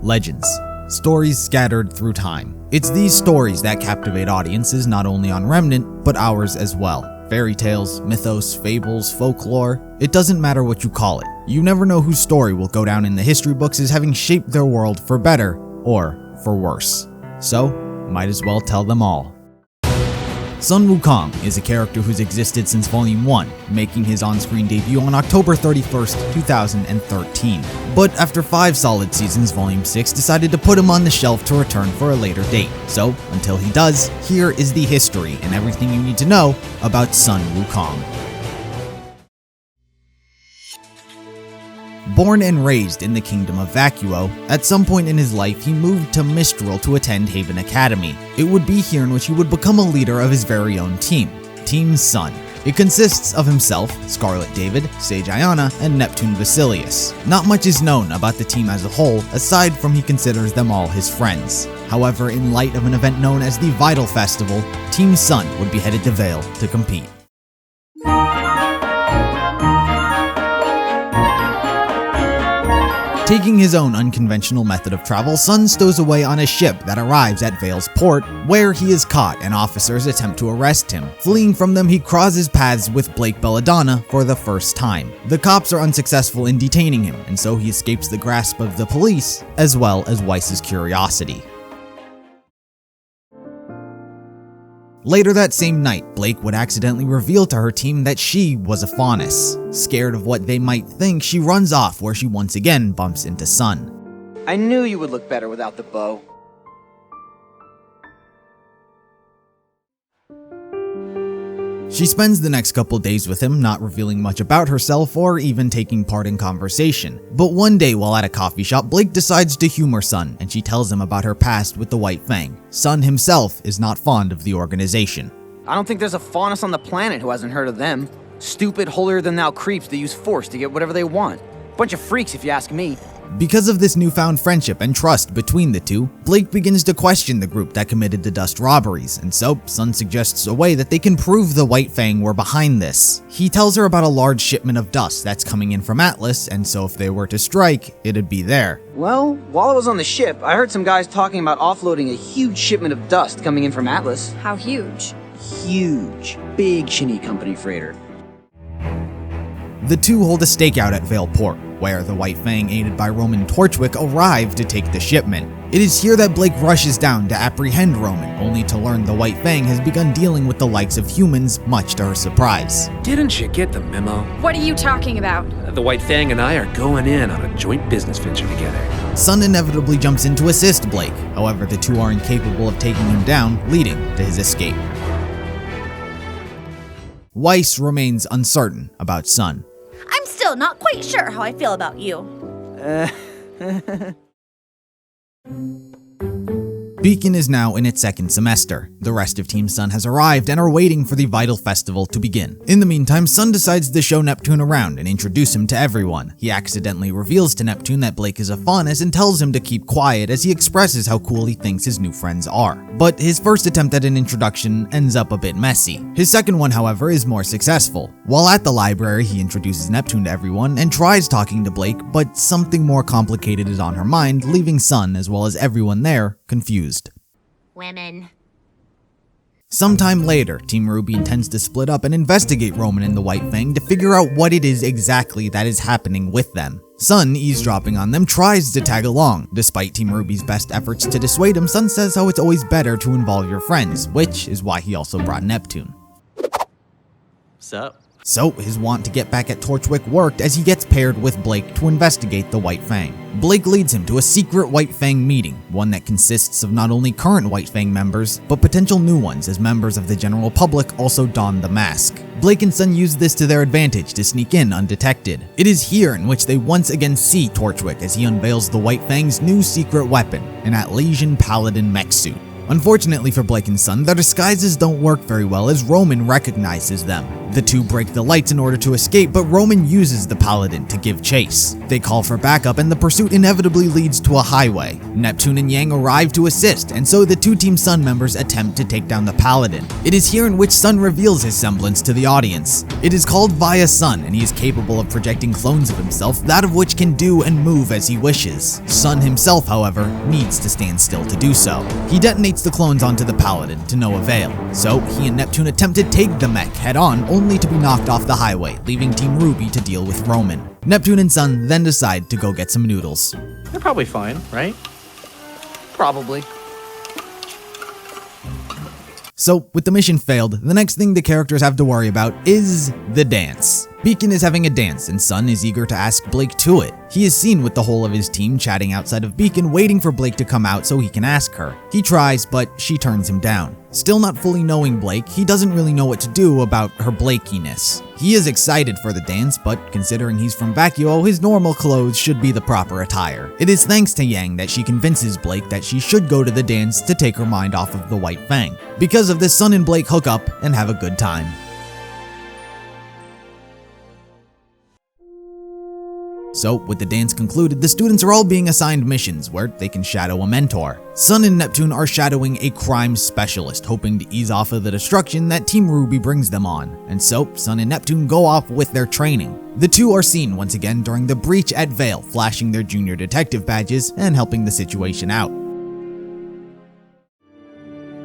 Legends. Stories scattered through time. It's these stories that captivate audiences not only on Remnant, but ours as well. Fairy tales, mythos, fables, folklore, it doesn't matter what you call it. You never know whose story will go down in the history books as having shaped their world for better or for worse. So, might as well tell them all. Sun Wukong is a character who's existed since Volume 1, making his on-screen debut on October 31st, 2013. But after 5 solid seasons, Volume 6 decided to put him on the shelf to return for a later date. So, until he does, here is the history and everything you need to know about Sun Wukong. Born and raised in the kingdom of Vacuo, at some point in his life he moved to Mistral to attend Haven Academy. It would be here in which he would become a leader of his very own team, Team Sun. It consists of himself, Scarlet David, Sage Ayana, and Neptune Vasilius. Not much is known about the team as a whole, aside from he considers them all his friends. However, in light of an event known as the Vital Festival, Team Sun would be headed to Vale to compete. Taking his own unconventional method of travel, Sun stows away on a ship that arrives at Vale's port, where he is caught and officers attempt to arrest him. Fleeing from them, he crosses paths with Blake Belladonna for the first time. The cops are unsuccessful in detaining him, and so he escapes the grasp of the police, as well as Weiss's curiosity. Later that same night, Blake would accidentally reveal to her team that she was a faunus. Scared of what they might think, she runs off where she once again bumps into Sun. I knew you would look better without the bow. She spends the next couple days with him, not revealing much about herself or even taking part in conversation. But one day while at a coffee shop, Blake decides to humor Sun, and she tells him about her past with the White Fang. Sun himself is not fond of the organization. I don't think there's a faunus on the planet who hasn't heard of them. Stupid, holier-than-thou creeps that use force to get whatever they want. Bunch of freaks if you ask me. Because of this newfound friendship and trust between the two, Blake begins to question the group that committed the dust robberies, and so Sun suggests a way that they can prove the White Fang were behind this. He tells her about a large shipment of dust that's coming in from Atlas, and so if they were to strike, it'd be there. Well, while I was on the ship, I heard some guys talking about offloading a huge shipment of dust coming in from Atlas. How huge? Huge. Big Shinny Company freighter. The two hold a stakeout at Vale Port, where the White Fang, aided by Roman Torchwick, arrive to take the shipment. It is here that Blake rushes down to apprehend Roman, only to learn the White Fang has begun dealing with the likes of humans, much to her surprise. Didn't you get the memo? What are you talking about? The White Fang and I are going in on a joint business venture together. Sun inevitably jumps in to assist Blake, however the two are incapable of taking him down, leading to his escape. Weiss remains uncertain about Sun. I'm still not quite sure how I feel about you. Beacon is now in its second semester. The rest of Team Sun has arrived and are waiting for the Vital Festival to begin. In the meantime, Sun decides to show Neptune around and introduce him to everyone. He accidentally reveals to Neptune that Blake is a faunus and tells him to keep quiet as he expresses how cool he thinks his new friends are. But his first attempt at an introduction ends up a bit messy. His second one, however, is more successful. While at the library, he introduces Neptune to everyone and tries talking to Blake, but something more complicated is on her mind, leaving Sun, as well as everyone there, confused. Women. Sometime later, Team Ruby intends to split up and investigate Roman and the White Fang to figure out what it is exactly that is happening with them. Sun, eavesdropping on them, tries to tag along. Despite Team Ruby's best efforts to dissuade him, Sun says how it's always better to involve your friends, which is why he also brought Neptune. Sup? So, his want to get back at Torchwick worked as he gets paired with Blake to investigate the White Fang. Blake leads him to a secret White Fang meeting, one that consists of not only current White Fang members, but potential new ones as members of the general public also don the mask. Blake and Sun use this to their advantage to sneak in undetected. It is here in which they once again see Torchwick as he unveils the White Fang's new secret weapon, an Atlasian Paladin mech suit. Unfortunately for Blake and Sun, their disguises don't work very well as Roman recognizes them. The two break the lights in order to escape, but Roman uses the paladin to give chase. They call for backup and the pursuit inevitably leads to a highway. Neptune and Yang arrive to assist, and so the two Team Sun members attempt to take down the paladin. It is here in which Sun reveals his semblance to the audience. It is called Via Sun, and he is capable of projecting clones of himself, that of which can do and move as he wishes. Sun himself, however, needs to stand still to do so. He detonates the clones onto the paladin to no avail, so he and Neptune attempt to take the mech head-on, only to be knocked off the highway, leaving Team Ruby to deal with Roman. Neptune and Sun then decide to go get some noodles. They're probably fine, right? Probably. So, with the mission failed, the next thing the characters have to worry about is the dance. Beacon is having a dance, and Sun is eager to ask Blake to it. He is seen with the whole of his team chatting outside of Beacon, waiting for Blake to come out so he can ask her. He tries, but she turns him down. Still not fully knowing Blake, he doesn't really know what to do about her Blakiness. He is excited for the dance, but considering he's from Vacuo, his normal clothes should be the proper attire. It is thanks to Yang that she convinces Blake that she should go to the dance to take her mind off of the White Fang. Because of this, Sun and Blake hook up and have a good time. So, with the dance concluded, the students are all being assigned missions where they can shadow a mentor. Sun and Neptune are shadowing a crime specialist, hoping to ease off of the destruction that Team Ruby brings them on. And so, Sun and Neptune go off with their training. The two are seen once again during the breach at Vale, flashing their junior detective badges and helping the situation out.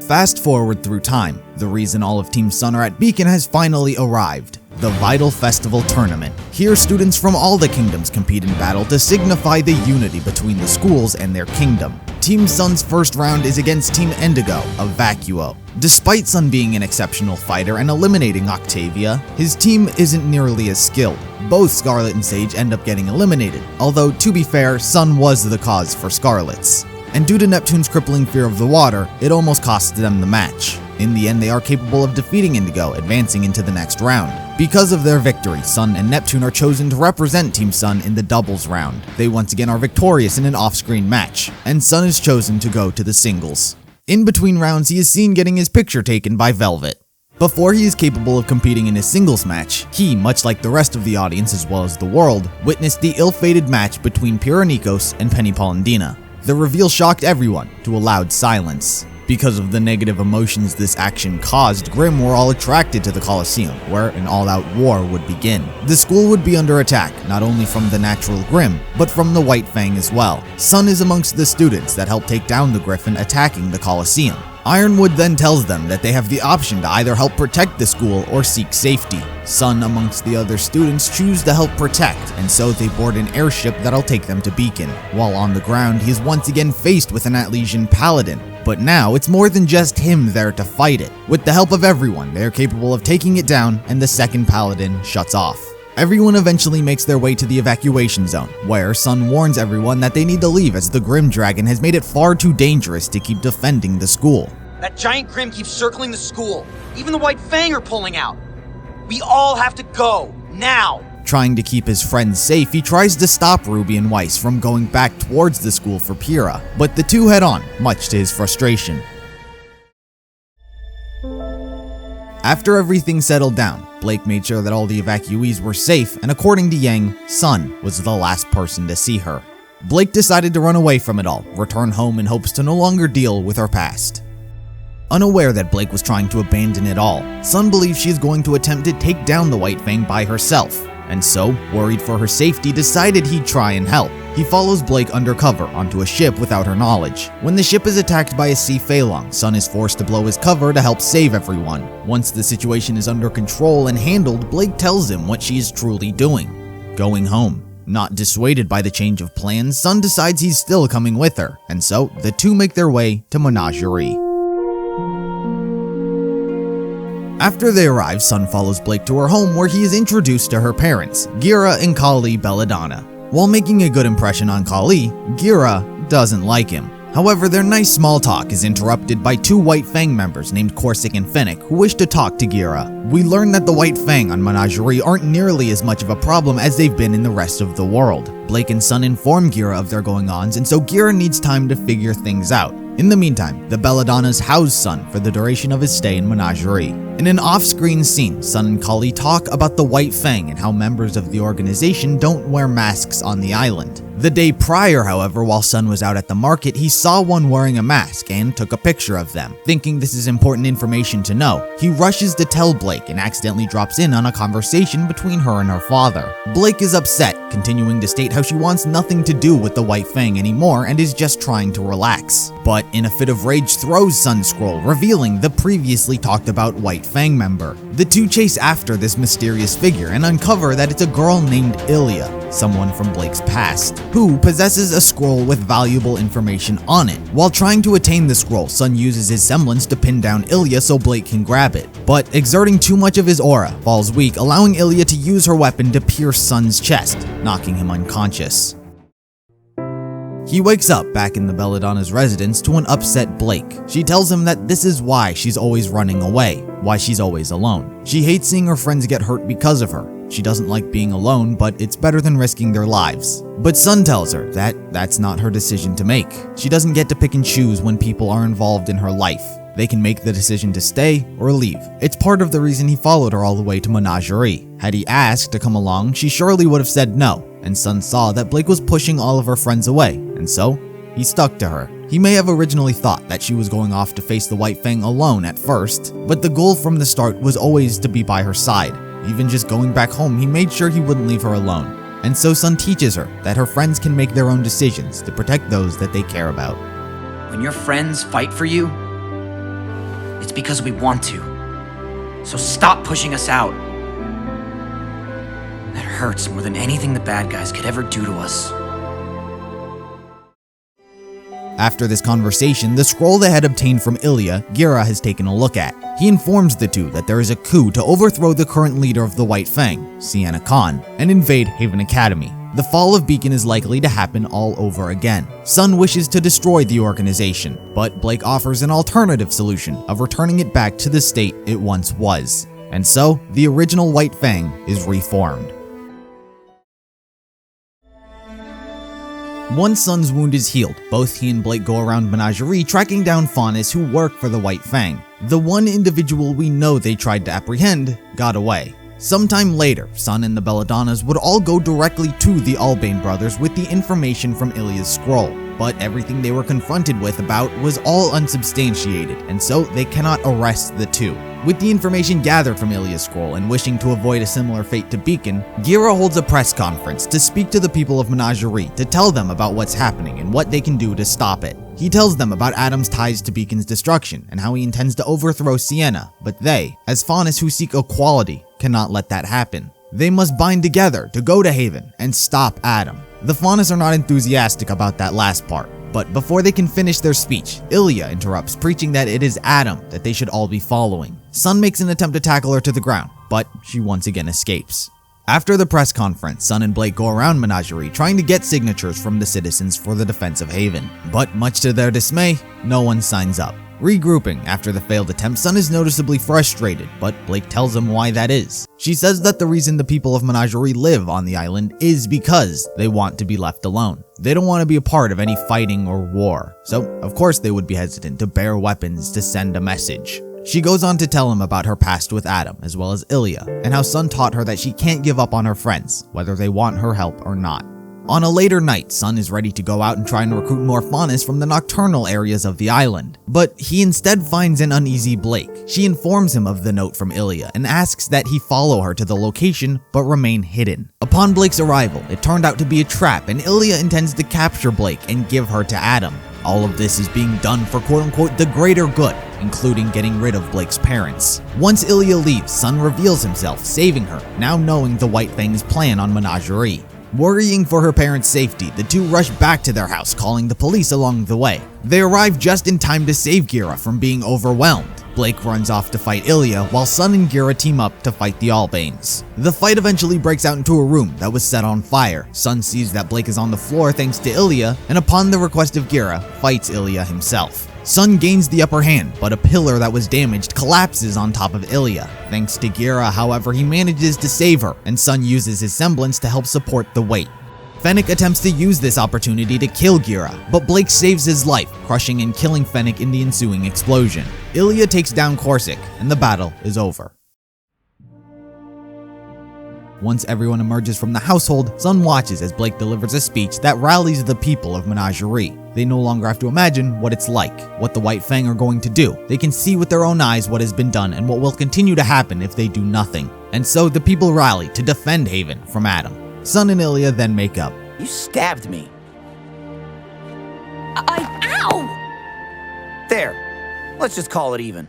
Fast forward through time, the reason all of Team Sun are at Beacon has finally arrived. The Vital Festival Tournament. Here, students from all the kingdoms compete in battle to signify the unity between the schools and their kingdom. Team Sun's first round is against Team Indigo of Vacuo. Despite Sun being an exceptional fighter and eliminating Octavia, his team isn't nearly as skilled. Both Scarlet and Sage end up getting eliminated, although to be fair, Sun was the cause for Scarlet's. And due to Neptune's crippling fear of the water, it almost cost them the match. In the end, they are capable of defeating Indigo, advancing into the next round. Because of their victory, Sun and Neptune are chosen to represent Team Sun in the doubles round. They once again are victorious in an off-screen match, and Sun is chosen to go to the singles. In between rounds, he is seen getting his picture taken by Velvet. Before he is capable of competing in his singles match, he, much like the rest of the audience as well as the world, witnessed the ill-fated match between Pyranikos and Penny Polendina. The reveal shocked everyone to a loud silence. Because of the negative emotions this action caused, Grimm were all attracted to the Colosseum, where an all-out war would begin. The school would be under attack, not only from the natural Grimm, but from the White Fang as well. Sun is amongst the students that help take down the Griffin attacking the Colosseum. Ironwood then tells them that they have the option to either help protect the school or seek safety. Sun, amongst the other students, choose to help protect, and so they board an airship that'll take them to Beacon. While on the ground, he is once again faced with an Atlesian paladin. But now, it's more than just him there to fight it. With the help of everyone, they are capable of taking it down, and the second paladin shuts off. Everyone eventually makes their way to the evacuation zone, where Sun warns everyone that they need to leave as the Grim Dragon has made it far too dangerous to keep defending the school. That giant Grim keeps circling the school. Even the White Fang are pulling out. We all have to go, now! Trying to keep his friends safe, he tries to stop Ruby and Weiss from going back towards the school for Pyrrha, but the two head on, much to his frustration. After everything settled down, Blake made sure that all the evacuees were safe, and according to Yang, Sun was the last person to see her. Blake decided to run away from it all, return home in hopes to no longer deal with her past. Unaware that Blake was trying to abandon it all, Sun believes she is going to attempt to take down the White Fang by herself, and so, worried for her safety, decided he'd try and help. He follows Blake undercover onto a ship without her knowledge. When the ship is attacked by a sea Feilong, Sun is forced to blow his cover to help save everyone. Once the situation is under control and handled, Blake tells him what she is truly doing: going home. Not dissuaded by the change of plans, Sun decides he's still coming with her, and so the two make their way to Menagerie. After they arrive, Sun follows Blake to her home where he is introduced to her parents, Gira and Kali Belladonna. While making a good impression on Kali, Gira doesn't like him. However, their nice small talk is interrupted by two White Fang members named Corsic and Finnick who wish to talk to Gira. We learn that the White Fang on Menagerie aren't nearly as much of a problem as they've been in the rest of the world. Blake and Sun inform Gira of their going-ons, and so Gira needs time to figure things out. In the meantime, the Belladonnas house Sun for the duration of his stay in Menagerie. In an off-screen scene, Sun and Kali talk about the White Fang and how members of the organization don't wear masks on the island. The day prior, however, while Sun was out at the market, he saw one wearing a mask and took a picture of them. Thinking this is important information to know, he rushes to tell Blake and accidentally drops in on a conversation between her and her father. Blake is upset, continuing to state how she wants nothing to do with the White Fang anymore and is just trying to relax. But in a fit of rage throws Sun's scroll, revealing the previously talked about White Fang member. The two chase after this mysterious figure and uncover that it's a girl named Ilya, someone from Blake's past, who possesses a scroll with valuable information on it. While trying to attain the scroll, Sun uses his semblance to pin down Ilya so Blake can grab it, but exerting too much of his aura, falls weak, allowing Ilya to use her weapon to pierce Sun's chest, knocking him unconscious. He wakes up back in the Belladonna's residence to an upset Blake. She tells him that this is why she's always running away, why she's always alone. She hates seeing her friends get hurt because of her. She doesn't like being alone, but it's better than risking their lives. But Sun tells her that that's not her decision to make. She doesn't get to pick and choose when people are involved in her life. They can make the decision to stay or leave. It's part of the reason he followed her all the way to Menagerie. Had he asked to come along, she surely would have said no, and Sun saw that Blake was pushing all of her friends away, and so he stuck to her. He may have originally thought that she was going off to face the White Fang alone at first, but the goal from the start was always to be by her side. Even just going back home, he made sure he wouldn't leave her alone. And so Sun teaches her that her friends can make their own decisions to protect those that they care about. When your friends fight for you, it's because we want to. So stop pushing us out. That hurts more than anything the bad guys could ever do to us. After this conversation, the scroll they had obtained from Ilya, Gira has taken a look at. He informs the two that there is a coup to overthrow the current leader of the White Fang, Sienna Khan, and invade Haven Academy. The fall of Beacon is likely to happen all over again. Sun wishes to destroy the organization, but Blake offers an alternative solution of returning it back to the state it once was. And so, the original White Fang is reformed. Once Sun's wound is healed, both he and Blake go around Menagerie tracking down faunas who work for the White Fang. The one individual we know they tried to apprehend got away. Sometime later, Sun and the Belladonnas would all go directly to the Albane brothers with the information from Ilya's scroll, but everything they were confronted with about was all unsubstantiated, and so they cannot arrest the two. With the information gathered from Ilya's scroll and wishing to avoid a similar fate to Beacon, Gira holds a press conference to speak to the people of Menagerie to tell them about what's happening and what they can do to stop it. He tells them about Adam's ties to Beacon's destruction and how he intends to overthrow Sienna, but they, as faunas who seek equality, cannot let that happen. They must bind together to go to Haven and stop Adam. The faunas are not enthusiastic about that last part, but before they can finish their speech, Ilya interrupts, preaching that it is Adam that they should all be following. Sun makes an attempt to tackle her to the ground, but she once again escapes. After the press conference, Sun and Blake go around Menagerie trying to get signatures from the citizens for the defense of Haven, but much to their dismay, no one signs up. Regrouping after the failed attempt, Sun is noticeably frustrated, but Blake tells him why that is. She says that the reason the people of Menagerie live on the island is because they want to be left alone. They don't want to be a part of any fighting or war, so of course they would be hesitant to bear weapons to send a message. She goes on to tell him about her past with Adam, as well as Ilya, and how Sun taught her that she can't give up on her friends, whether they want her help or not. On a later night, Sun is ready to go out and try and recruit more faunas from the nocturnal areas of the island, but he instead finds an uneasy Blake. She informs him of the note from Ilya and asks that he follow her to the location but remain hidden. Upon Blake's arrival, it turned out to be a trap and Ilya intends to capture Blake and give her to Adam. All of this is being done for quote-unquote the greater good, including getting rid of Blake's parents. Once Ilya leaves, Sun reveals himself, saving her, now knowing the White Fang's plan on Menagerie. Worrying for her parents' safety, the two rush back to their house, calling the police along the way. They arrive just in time to save Gira from being overwhelmed. Blake runs off to fight Ilya, while Sun and Gira team up to fight the Albanes. The fight eventually breaks out into a room that was set on fire. Sun sees that Blake is on the floor thanks to Ilya, and upon the request of Gira, fights Ilya himself. Sun gains the upper hand, but a pillar that was damaged collapses on top of Ilya. Thanks to Gira, however, he manages to save her, and Sun uses his semblance to help support the weight. Fennec attempts to use this opportunity to kill Gira, but Blake saves his life, crushing and killing Fennec in the ensuing explosion. Ilya takes down Corsic, and the battle is over. Once everyone emerges from the household, Sun watches as Blake delivers a speech that rallies the people of Menagerie. They no longer have to imagine what it's like, what the White Fang are going to do. They can see with their own eyes what has been done and what will continue to happen if they do nothing. And so the people rally to defend Haven from Adam. Sun and Ilya then make up. You stabbed me. Ow! There. Let's just call it even.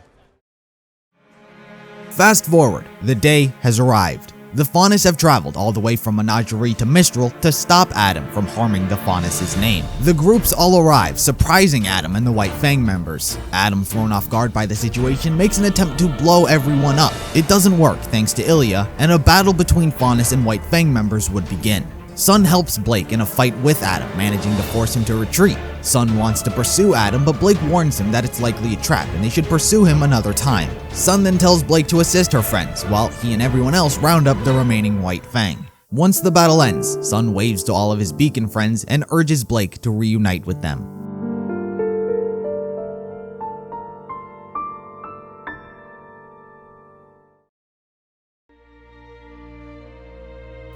Fast forward, the day has arrived. The Faunus have traveled all the way from Menagerie to Mistral to stop Adam from harming the Faunus' name. The groups all arrive, surprising Adam and the White Fang members. Adam, thrown off guard by the situation, makes an attempt to blow everyone up. It doesn't work thanks to Ilya, and a battle between Faunus and White Fang members would begin. Sun helps Blake in a fight with Adam, managing to force him to retreat. Sun wants to pursue Adam, but Blake warns him that it's likely a trap and they should pursue him another time. Sun then tells Blake to assist her friends, while he and everyone else round up the remaining White Fang. Once the battle ends, Sun waves to all of his beacon friends and urges Blake to reunite with them.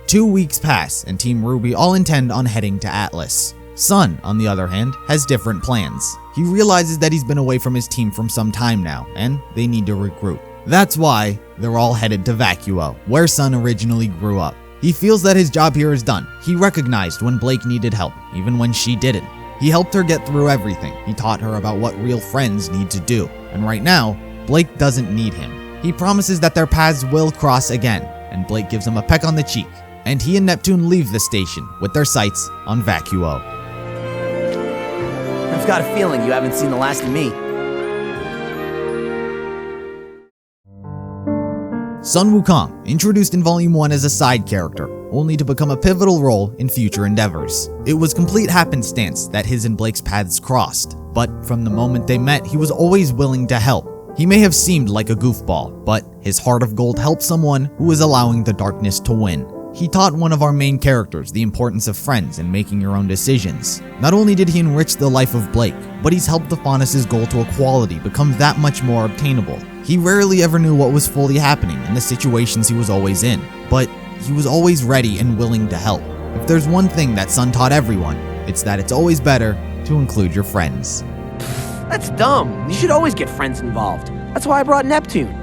Two weeks pass, and Team Ruby all intend on heading to Atlas. Sun, on the other hand, has different plans. He realizes that he's been away from his team for some time now, and they need to regroup. That's why they're all headed to Vacuo, where Sun originally grew up. He feels that his job here is done. He recognized when Blake needed help, even when she didn't. He helped her get through everything. He taught her about what real friends need to do. And right now, Blake doesn't need him. He promises that their paths will cross again, and Blake gives him a peck on the cheek. And he and Neptune leave the station with their sights on Vacuo. I've got a feeling you haven't seen the last of me. Sun Wukong, introduced in Volume 1 as a side character, only to become a pivotal role in future endeavors. It was complete happenstance that his and Blake's paths crossed, but from the moment they met, he was always willing to help. He may have seemed like a goofball, but his heart of gold helped someone who was allowing the darkness to win. He taught one of our main characters the importance of friends and making your own decisions. Not only did he enrich the life of Blake, but he's helped the Faunus' goal to equality become that much more obtainable. He rarely ever knew what was fully happening in the situations he was always in, but he was always ready and willing to help. If there's one thing that Sun taught everyone, it's that it's always better to include your friends. That's dumb. You should always get friends involved. That's why I brought Neptune.